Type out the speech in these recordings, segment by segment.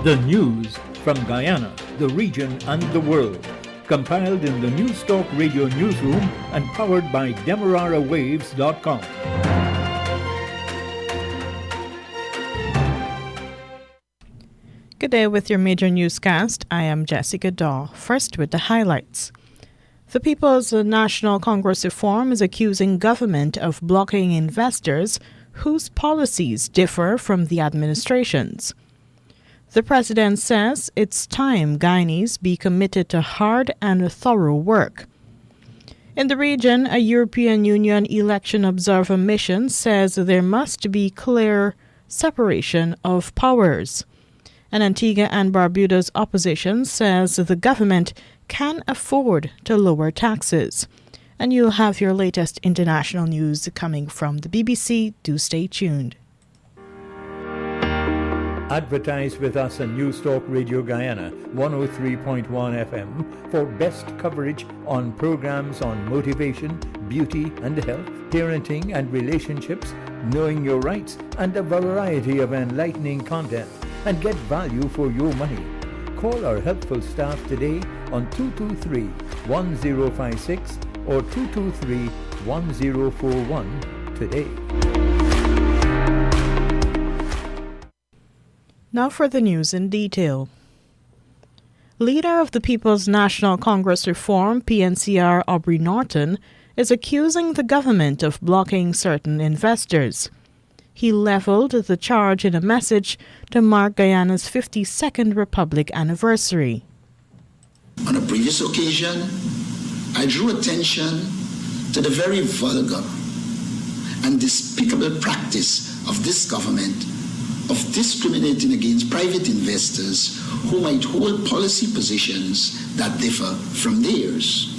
The news from Guyana, the region and the world. Compiled in the News Talk Radio newsroom and powered by DemeraraWaves.com. Good day with your major newscast. I am Jessica Daw. First with the highlights. The People's National Congress Reform is accusing government of blocking investors whose policies differ from the administration's. The president says it's time Guyanese be committed to hard and thorough work. In the region, a European Union election observer mission says there must be clear separation of powers. And Antigua and Barbuda's opposition says the government can afford to lower taxes. And you'll have your latest international news coming from the BBC. Do stay tuned. Advertise with us on News Talk Radio Guyana 103.1 FM for best coverage on programs on motivation, beauty and health, parenting and relationships, knowing your rights, and a variety of enlightening content, and get value for your money. Call our helpful staff today on 223-1056 or 223-1041 today. Now for the news in detail. Leader of the People's National Congress Reform, PNCR Aubrey Norton, is accusing the government of blocking certain investors. He leveled the charge in a message to mark Guyana's 52nd Republic anniversary. On a previous occasion, I drew attention to the very vulgar and despicable practice of this government of discriminating against private investors who might hold policy positions that differ from theirs.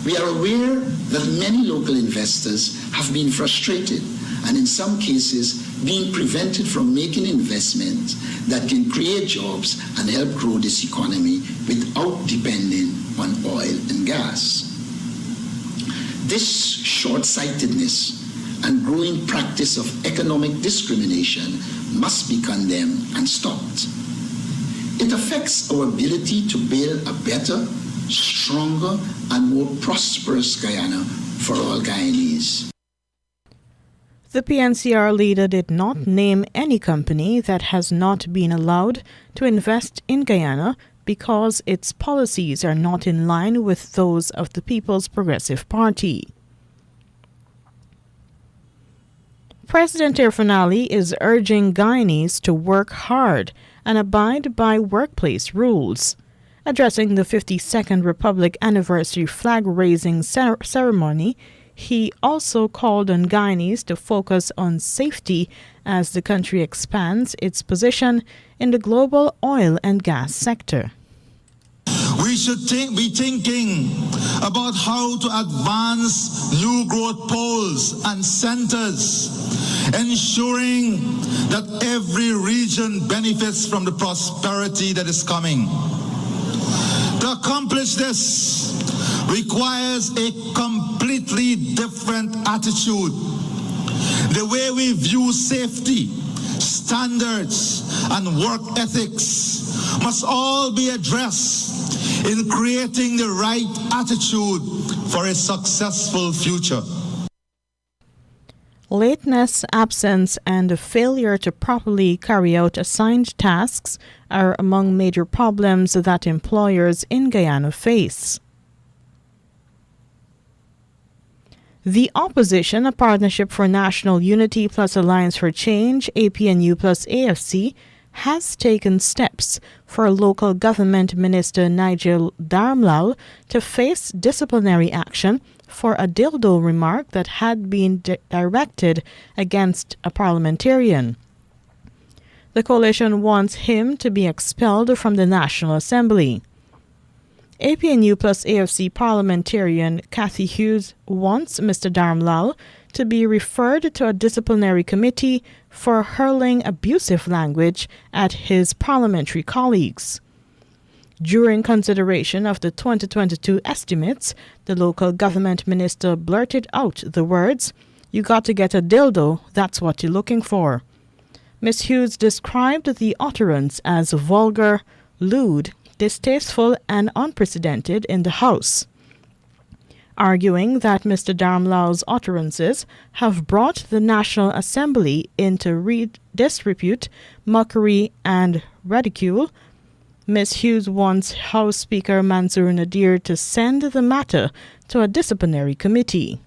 We are aware that many local investors have been frustrated and in some cases being prevented from making investments that can create jobs and help grow this economy without depending on oil and gas. This short-sightedness and growing practice of economic discrimination must be condemned and stopped. It affects our ability to build a better, stronger, and more prosperous Guyana for all Guyanese. The PNCR leader did not name any company that has not been allowed to invest in Guyana because its policies are not in line with those of the People's Progressive Party. President Irfaan Ali is urging Guyanese to work hard and abide by workplace rules. Addressing the 52nd Republic anniversary flag-raising ceremony, he also called on Guyanese to focus on safety as the country expands its position in the global oil and gas sector. We should be thinking about how to advance new growth poles and centers, ensuring that every region benefits from the prosperity that is coming. To accomplish this requires a completely different attitude. The way we view safety, standards, and work ethics must all be addressed in creating the right attitude for a successful future. Lateness, absence, and a failure to properly carry out assigned tasks are among major problems that employers in Guyana face. The opposition, a Partnership for National Unity plus Alliance for Change, APNU plus AFC, has taken steps for local government minister Nigel Darmlal to face disciplinary action for a dildo remark that had been directed against a parliamentarian. The coalition wants him to be expelled from the National Assembly. APNU plus AFC parliamentarian Kathy Hughes wants Mr. Darmlal to be referred to a disciplinary committee for hurling abusive language at his parliamentary colleagues. During consideration of the 2022 estimates, the local government minister blurted out the words, "You got to get a dildo, that's what you're looking for." Ms. Hughes described the utterance as vulgar, lewd, distasteful and unprecedented in the House, arguing that Mr. Darmlau's utterances have brought the National Assembly into disrepute, mockery and ridicule. Ms. Hughes wants House Speaker Mansour Nadir to send the matter to a disciplinary committee.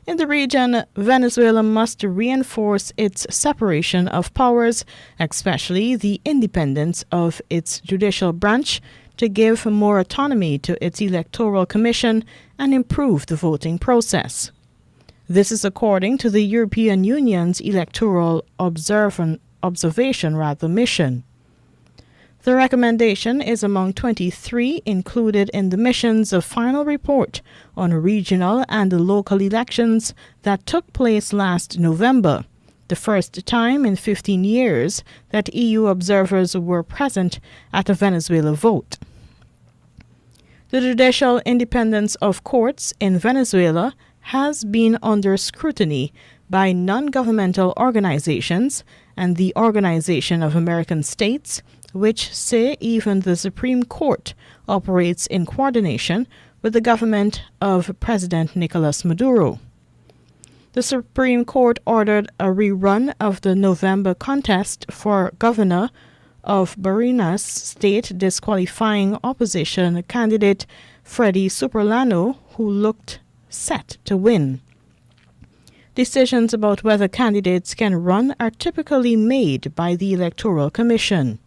In the region, Venezuela must reinforce its separation of powers, especially the independence of its judicial branch, to give more autonomy to its electoral commission and improve the voting process. This is according to the European Union's Electoral Observation mission. The recommendation is among 23 included in the mission's final report on regional and local elections that took place last November, the first time in 15 years that EU observers were present at a Venezuela vote. The judicial independence of courts in Venezuela has been under scrutiny by non-governmental organizations and the Organization of American States, which say even the Supreme Court operates in coordination with the government of President Nicolas Maduro. The Supreme Court ordered a rerun of the November contest for governor of Barinas state, disqualifying opposition candidate Freddy Superlano, who looked set to win. Decisions about whether candidates can run are typically made by the Electoral Commission.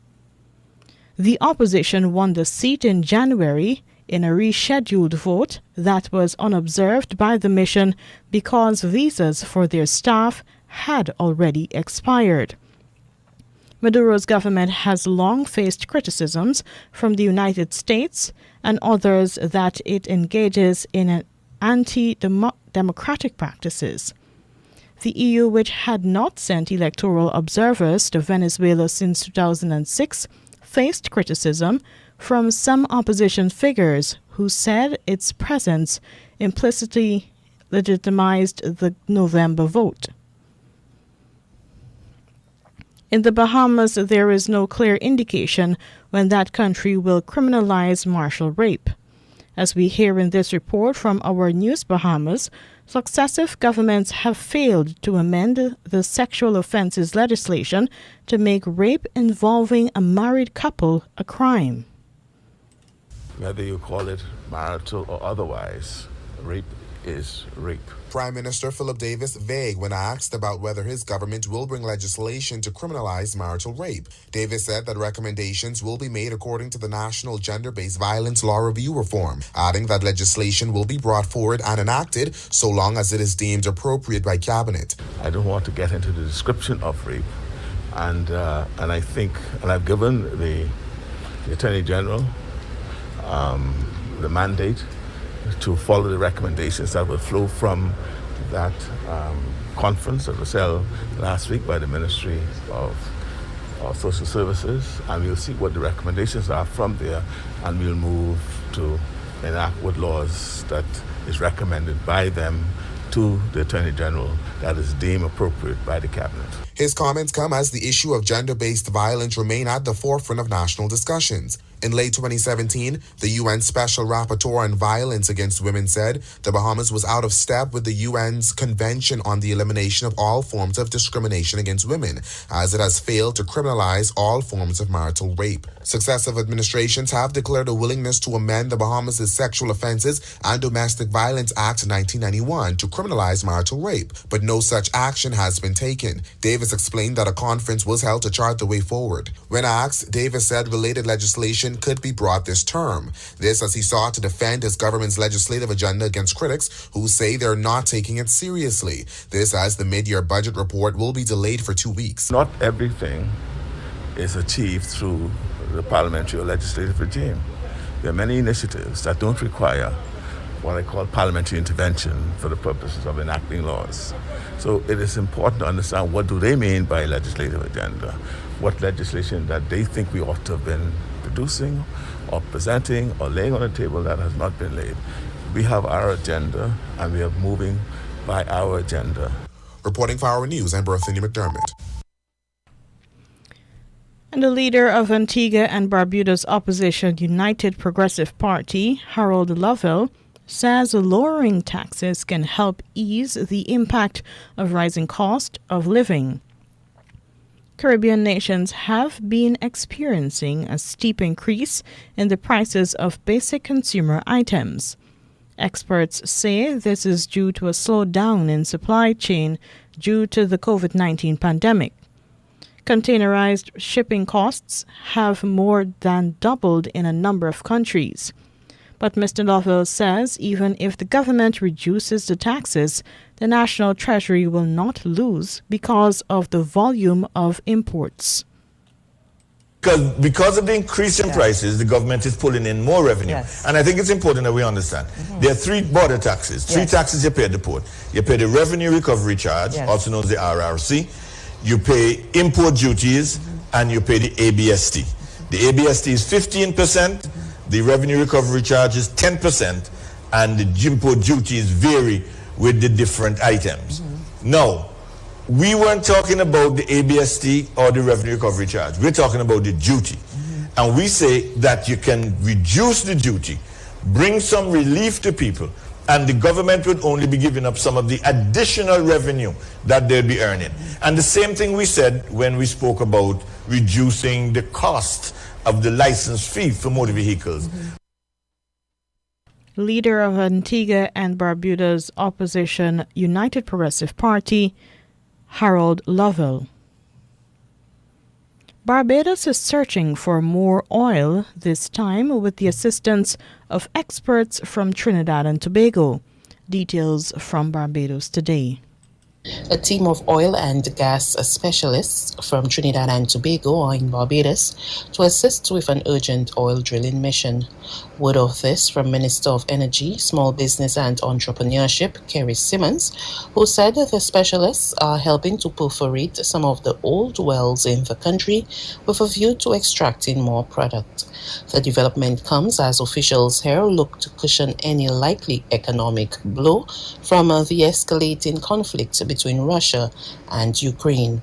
The opposition won the seat in January in a rescheduled vote that was unobserved by the mission because visas for their staff had already expired. Maduro's government has long faced criticisms from the United States and others that it engages in anti-democratic practices. The EU, which had not sent electoral observers to Venezuela since 2006, faced criticism from some opposition figures who said its presence implicitly legitimized the November vote. In the Bahamas, there is no clear indication when that country will criminalize martial rape. As we hear in this report from our News Bahamas, successive governments have failed to amend the sexual offences legislation to make rape involving a married couple a crime. Whether you call it marital or otherwise, rape is rape. Prime Minister Philip Davis vague when asked about whether his government will bring legislation to criminalize marital rape. Davis said that recommendations will be made according to the National Gender-Based Violence Law Review Reform, adding that legislation will be brought forward and enacted so long as it is deemed appropriate by Cabinet. I don't want to get into the description of rape, and I think, and I've given the Attorney General the mandate to follow the recommendations that will flow from that conference that was held last week by the Ministry of Social Services, and we'll see what the recommendations are from there, and we'll move to enact what laws that is recommended by them to the Attorney General that is deemed appropriate by the Cabinet. His comments come as the issue of gender-based violence remain at the forefront of national discussions. In late 2017, the UN Special Rapporteur on Violence Against Women said the Bahamas was out of step with the UN's Convention on the Elimination of All Forms of Discrimination Against Women, as it has failed to criminalize all forms of marital rape. Successive administrations have declared a willingness to amend the Bahamas' Sexual Offences and Domestic Violence Act 1991 to criminalize marital rape, but no such action has been taken. Davis explained that a conference was held to chart the way forward. When asked, Davis said related legislation could be brought this term. This as he sought to defend his government's legislative agenda against critics who say they're not taking it seriously. This as the mid-year budget report will be delayed for 2 weeks. Not everything is achieved through the parliamentary or legislative regime. There are many initiatives that don't require what I call parliamentary intervention for the purposes of enacting laws. So it is important to understand what do they mean by legislative agenda, what legislation that they think we ought to have been producing or presenting or laying on the table that has not been laid. We have our agenda and we are moving by our agenda. Reporting for Our News, I'm Berthany McDermott. And the leader of Antigua and Barbuda's opposition United Progressive Party, Harold Lovell, says lowering taxes can help ease the impact of rising cost of living. Caribbean nations have been experiencing a steep increase in the prices of basic consumer items. Experts say this is due to a slowdown in supply chain due to the COVID-19 pandemic. Containerized shipping costs have more than doubled in a number of countries. But Mr. Lovell says even if the government reduces the taxes, the National Treasury will not lose because of the volume of imports. Because of the increase in prices, the government is pulling in more revenue. Yes. And I think it's important that we understand. There are three border taxes, three taxes you pay at the port. You pay the Revenue Recovery Charge, also known as the RRC. You pay import duties, and you pay the ABST. The ABST is 15%, the Revenue Recovery Charge is 10%, and the import duties vary with the different items. Now, we weren't talking about the ABST or the Revenue Recovery Charge. We're talking about the duty. And we say that you can reduce the duty, bring some relief to people, and the government would only be giving up some of the additional revenue that they'll be earning. And the same thing we said when we spoke about reducing the cost of the license fee for motor vehicles. Leader of Antigua and Barbuda's opposition United Progressive Party, Harold Lovell. Barbados is searching for more oil, this time with the assistance of experts from Trinidad and Tobago. Details from Barbados Today. A team of oil and gas specialists from Trinidad and Tobago are in Barbados to assist with an urgent oil drilling mission. Word of this from Minister of Energy, Small Business and Entrepreneurship, Kerry Simmons, who said that the specialists are helping to perforate some of the old wells in the country with a view to extracting more product. The development comes as officials here look to cushion any likely economic blow from the escalating conflict between Russia and Ukraine.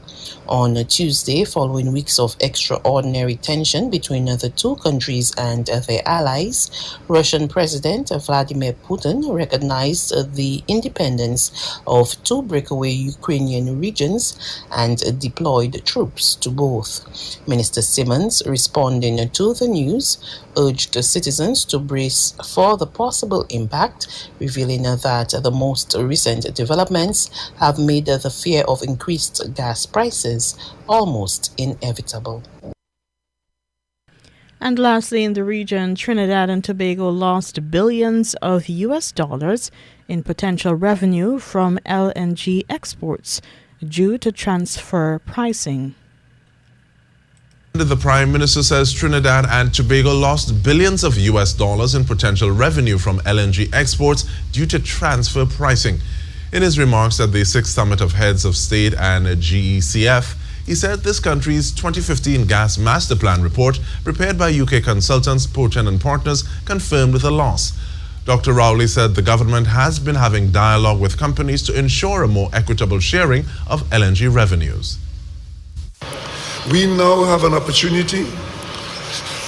On Tuesday, following weeks of extraordinary tension between the two countries and their allies, Russian President Vladimir Putin recognized the independence of two breakaway Ukrainian regions and deployed troops to both. Minister Simmons, responding to the news, urged citizens to brace for the possible impact, revealing that the most recent developments have made the fear of increased gas prices almost inevitable. And lastly, in the region, Trinidad and Tobago lost billions of US dollars in potential revenue from LNG exports due to transfer pricing. The Prime Minister says Trinidad and Tobago lost billions of US dollars in potential revenue from LNG exports due to transfer pricing. In his remarks at the 6th Summit of Heads of State and GECF, he said this country's 2015 Gas Master Plan report, prepared by UK consultants Porten and Partners, confirmed the loss. Dr. Rowley said the government has been having dialogue with companies to ensure a more equitable sharing of LNG revenues. We now have an opportunity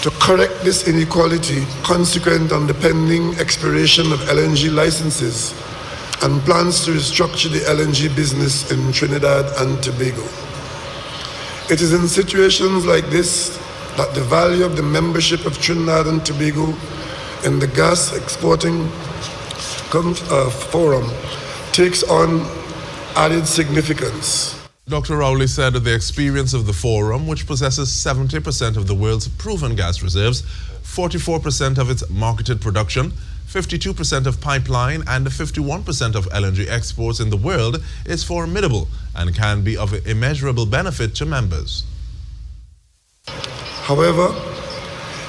to correct this inequality consequent on the pending expiration of LNG licenses and plans to restructure the LNG business in Trinidad and Tobago. It is in situations like this that the value of the membership of Trinidad and Tobago in the gas exporting forum takes on added significance. Dr. Rowley said that the experience of the forum, which possesses 70% of the world's proven gas reserves, 44% of its marketed production, 52% of pipeline and 51% of LNG exports in the world, is formidable and can be of immeasurable benefit to members. However,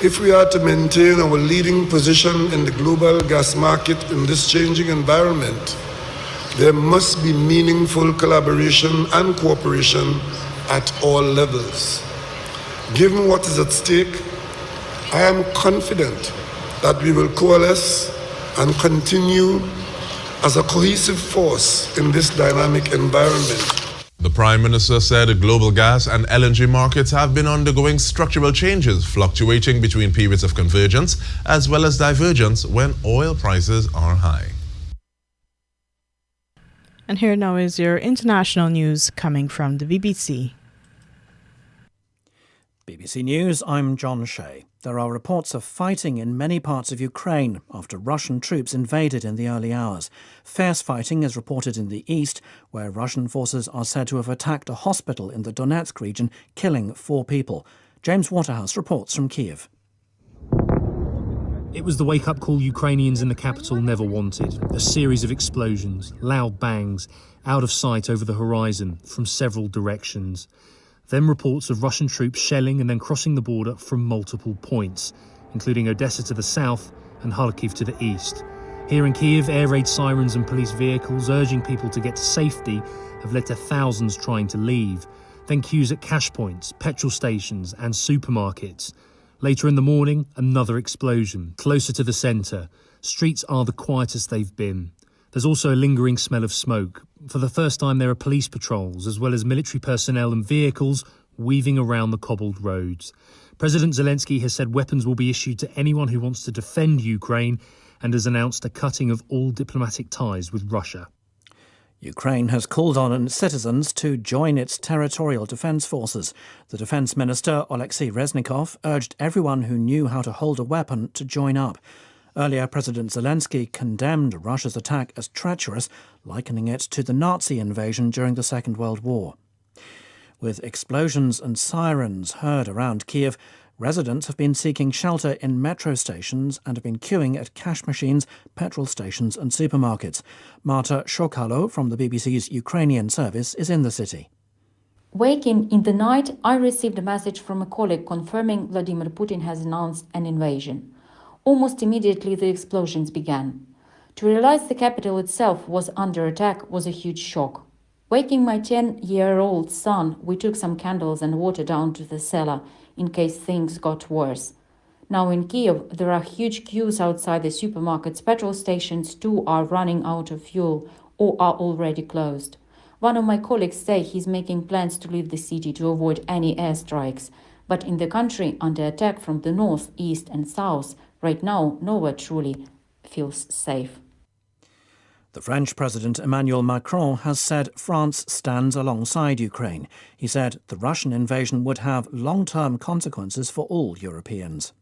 if we are to maintain our leading position in the global gas market in this changing environment, there must be meaningful collaboration and cooperation at all levels. Given what is at stake, I am confident that we will coalesce and continue as a cohesive force in this dynamic environment. The Prime Minister said global gas and LNG markets have been undergoing structural changes, fluctuating between periods of convergence as well as divergence when oil prices are high. And here now is your international news coming from the BBC. BBC News, I'm John Shea. There are reports of fighting in many parts of Ukraine after Russian troops invaded in the early hours. Fierce fighting is reported in the east, where Russian forces are said to have attacked a hospital in the Donetsk region, killing 4 people. James Waterhouse reports from Kiev. It was the wake-up call Ukrainians in the capital never wanted. A series of explosions, loud bangs, out of sight over the horizon from several directions. Then reports of Russian troops shelling and then crossing the border from multiple points, including Odessa to the south and Kharkiv to the east. Here in Kiev, air raid sirens and police vehicles urging people to get to safety have led to thousands trying to leave. Then queues at cash points, petrol stations and supermarkets. Later in the morning, another explosion, closer to the centre. Streets are the quietest they've been. There's also a lingering smell of smoke. For the first time, there are police patrols, as well as military personnel and vehicles weaving around the cobbled roads. President Zelensky has said weapons will be issued to anyone who wants to defend Ukraine and has announced a cutting of all diplomatic ties with Russia. Ukraine has called on its citizens to join its territorial defence forces. The Defence Minister, Oleksiy Reznikov, urged everyone who knew how to hold a weapon to join up. Earlier, President Zelensky condemned Russia's attack as treacherous, likening it to the Nazi invasion during the Second World War. With explosions and sirens heard around Kiev, residents have been seeking shelter in metro stations and have been queuing at cash machines, petrol stations and supermarkets. Marta Shokalo from the BBC's Ukrainian service is in the city. Waking in the night, I received a message from a colleague confirming Vladimir Putin has announced an invasion. Almost immediately the explosions began. To realize the capital itself was under attack was a huge shock. Waking my 10-year-old son, we took some candles and water down to the cellar in case things got worse. Now in Kiev, there are huge queues outside the supermarkets. Petrol stations too are running out of fuel or are already closed. One of my colleagues say he's making plans to leave the city to avoid any airstrikes. But in the country under attack from the north, east and south, right now nowhere truly feels safe. The French President Emmanuel Macron has said France stands alongside Ukraine. He said the Russian invasion would have long-term consequences for all Europeans.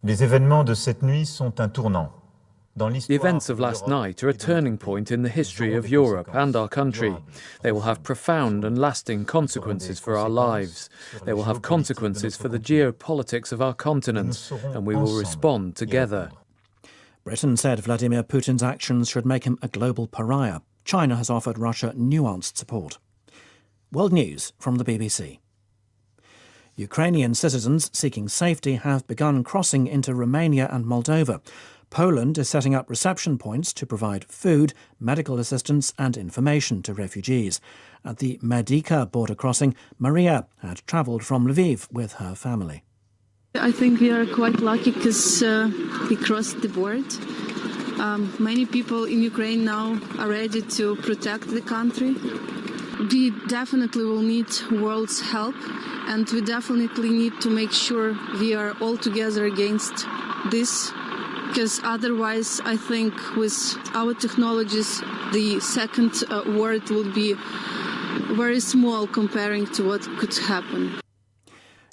Les événements de cette nuit sont un tournant. The events of last night are a turning point in the history of Europe and our country. They will have profound and lasting consequences for our lives. They will have consequences for the geopolitics of our continent, and we will respond together. Britain said Vladimir Putin's actions should make him a global pariah. China has offered Russia nuanced support. World News from the BBC. Ukrainian citizens seeking safety have begun crossing into Romania and Moldova. Poland is setting up reception points to provide food, medical assistance and information to refugees. At the Medica border crossing, Maria had travelled from Lviv with her family. I think we are quite lucky because we crossed the border. Many people in Ukraine now are ready to protect the country. We definitely will need world's help, and we definitely need to make sure we are all together against this, because otherwise I think with our technologies the second world will be very small comparing to what could happen.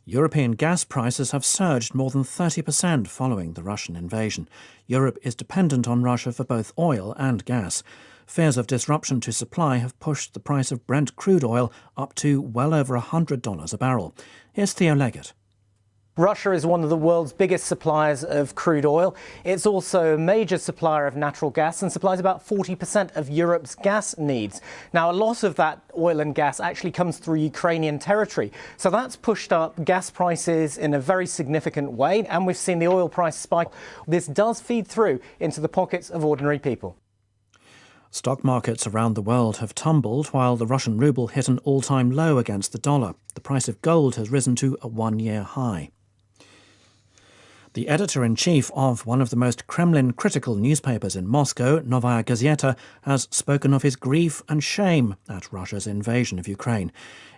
European gas prices have surged more than 30% following the Russian invasion. Europe is dependent on Russia for both oil and gas. Fears of disruption to supply have pushed the price of Brent crude oil up to well over $100 a barrel. Here's Theo Leggett. Russia is one of the world's biggest suppliers of crude oil. It's also a major supplier of natural gas and supplies about 40% of Europe's gas needs. Now, a lot of that oil and gas actually comes through Ukrainian territory. So that's pushed up gas prices in a very significant way, and we've seen the oil price spike. This does feed through into the pockets of ordinary people. Stock markets around the world have tumbled while the Russian ruble hit an all-time low against the dollar. The price of gold has risen to a one-year high. The editor-in-chief of one of the most Kremlin-critical newspapers in Moscow, Novaya Gazeta, has spoken of his grief and shame at Russia's invasion of Ukraine.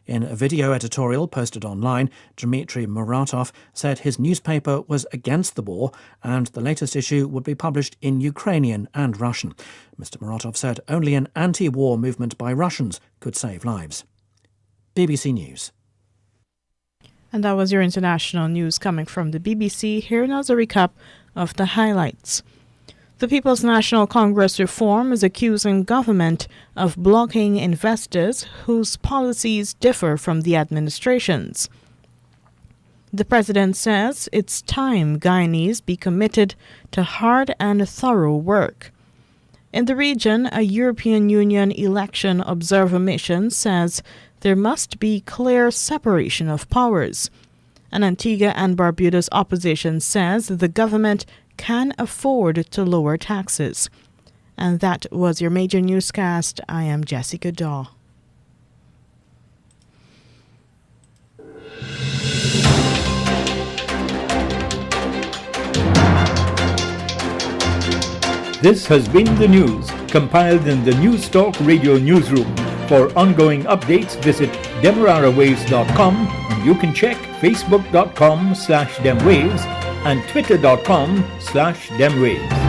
In a video editorial posted online, Dmitry Muratov said his newspaper was against the war and the latest issue would be published in Ukrainian and Russian. Mr. Muratov said only an anti-war movement by Russians could save lives. BBC News. And that was your international news coming from the BBC. Here now is a recap of the highlights. The People's National Congress Reform is accusing government of blocking investors whose policies differ from the administration's. The president says it's time Guyanese be committed to hard and thorough work. In the region, a European Union election observer mission says there must be clear separation of powers. And Antigua and Barbuda's opposition says the government can afford to lower taxes. And that was your major newscast. I am Jessica Daw. This has been the news compiled in the News Talk Radio newsroom. For ongoing updates, visit demerarawaves.com and you can check facebook.com/demwaves and twitter.com/demwaves.